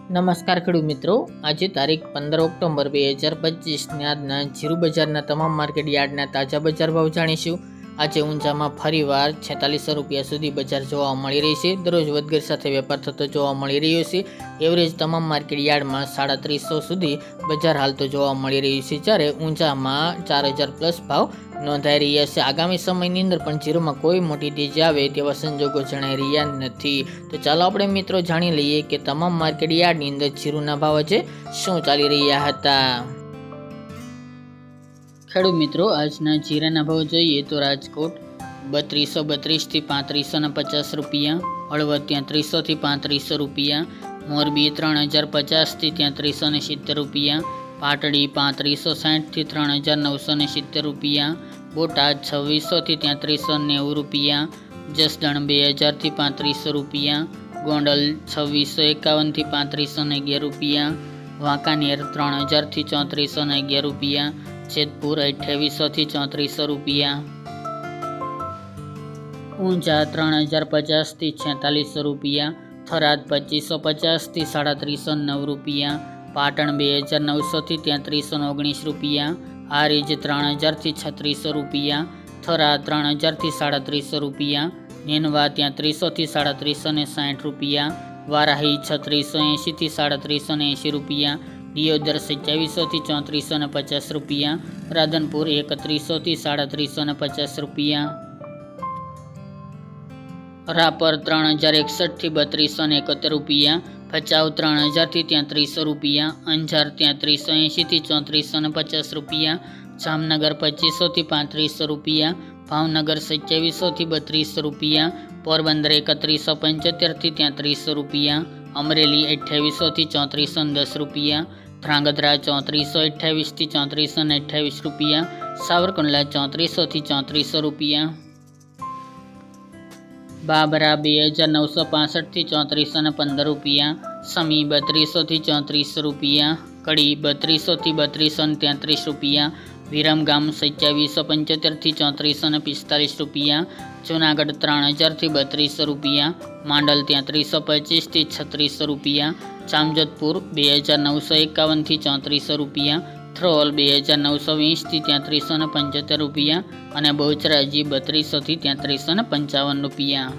નમસ્કાર ખેડૂત મિત્રો, આજે તારીખ 15 ઓક્ટોબર 2025 આજના જીરું બજારના તમામ માર્કેટ યાર્ડના તાજા બજાર ભાવ જાણીશું। આજે ઊંઝામાં ફરીવાર 4600 રૂપિયા સુધી બજાર જોવા મળી રહી છે। દરરોજ વધઘટ સાથે વેપાર થતો જોવા મળી રહ્યો છે। એવરેજ તમામ માર્કેટ યાર્ડમાં 350 સુધી બજાર હાલતો જોવા મળી રહ્યું છે, જ્યારે ઊંઝામાં 4000 પ્લસ ભાવ નોંધાઈ રહ્યા છે। આગામી સમયની અંદર પણ જીરુમાં કોઈ મોટી તેજી આવે તેવા સંજોગો જણાઈ રહ્યા નથી। તો ચાલો આપણે મિત્રો જાણી લઈએ કે તમામ માર્કેટ યાર્ડની અંદર જીરુના ભાવ આજે શું ચાલી રહ્યા હતા। ખેડૂત મિત્રો, આજના જીરાના ભાવ જોઈએ તો રાજકોટ 3232 થી 3550 રૂપિયા, હળવદ 3300 થી 3500 રૂપિયા, મોરબી 3050 થી 3370 રૂપિયા, પાટડી 3560 થી 3970 રૂપિયા, બોટાદ 2600 થી 3390 રૂપિયા, જસદણ 2000 થી 3500 રૂપિયા, ગોંડલ 2651 થી 3511 રૂપિયા, વાંકાનેર 3000 થી 3411 રૂપિયા, જેતપુર 2800 થી 3400 રૂપિયા, ઊંઝા 3050 થી 4600 રૂપિયા, થરાદ 2550 થી 3709 રૂપિયા, પાટણ 2900 થી 3319 રૂપિયા, હારીજ 3000 થી 3600 રૂપિયા, થરા 3000 થી 3700 રૂપિયા, નેનવા 3300 થી 3760 રૂપિયા, વારાહી 3680 થી 3780 રૂપિયા, દિયોદર 2700 થી 3450 રૂપિયા, રાધનપુર 3100 થી 3750 રૂપિયા, રાપર 3061 થી 3271 રૂપિયા, ભચાઉ 3000 થી 3300 રૂપિયા, અંજાર 3380 થી 3450 રૂપિયા, જામનગર 2500 થી 3500 રૂપિયા, ભાવનગર 2700 થી 3200 રૂપિયા, પોરબંદર 3175 થી 3300 રૂપિયા, અમરેલી 2800 થી 3410 રૂપિયા, ધ્રાંગધ્રા 3428 થી 3428 રૂપિયા, સાવરકુંડલા 3400 થી 3400 રૂપિયા, બાબરા 2965 થી 3415 રૂપિયા, સમી 3200 થી 3400 રૂપિયા, કડી 3200 થી 3233 રૂપિયા, વિરમગામ 2775 થી 3445 રૂપિયા, જૂનાગઢ 3000 થી 3200 રૂપિયા, માંડલ 3325 થી 3600 રૂપિયા, જામજોધપુર 2951 થી 3400 રૂપિયા, થ્રોલ 2920 થી 3375 રૂપિયા અને બહુચરાજી 3200 થી 3355 રૂપિયા।